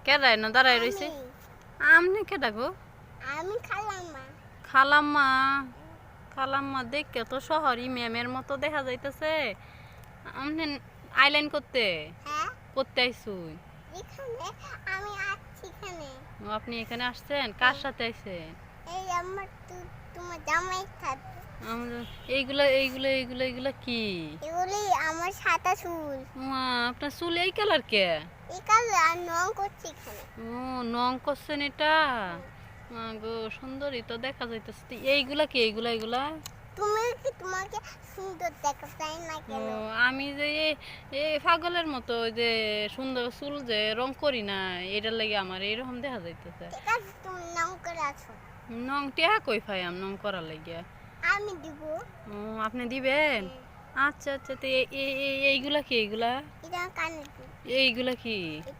কেডাই না দাঁড়াই রইছে? আমনি কেডা গো? আমি খালাম্মা। খালাম্মা? খালাম্মা দেখে তো শহরি ম্যামের মতো দেখা যাইতেছে। আমনে আইলাইন করতে হ্যাঁ, করতে আইছুই? এখানে আমি আছি এখানে। আপনি এখানে আসছেন? কার সাথে আইছেন? এই আমার তোমার জামাই থাকে। এইগুলা এইগুলা এইগুলা এগুলা কি? এগুলি আমার সাদা চুল। মা আপনার চুল এই কালার কে? এই কালে আর নং করছি এখানে। ও নং করছেন এটা? মা গো সুন্দরী তো দেখা যাইতেছে। এইগুলা কি এইগুলা এইগুলা? তুমি কি তোমাকে সুন্দর দেখা যায় না ও কেন? আমি যে এই পাগলের মতো ওই যে সুন্দর চুল যে রং করি না এটার লাগে আমার এইরকম দেখা যাইতেছে। ঠিক আছে, তুমি নং করে আছো। নং টিয়া কই পাইয়াম নং করার লাগিয়া? আমি দিব। ও আপনি দিবেন? আচ্ছা আচ্ছা তো এইগুলা কি এইগুলা? এটা কানে দিব। এইগুলা কি?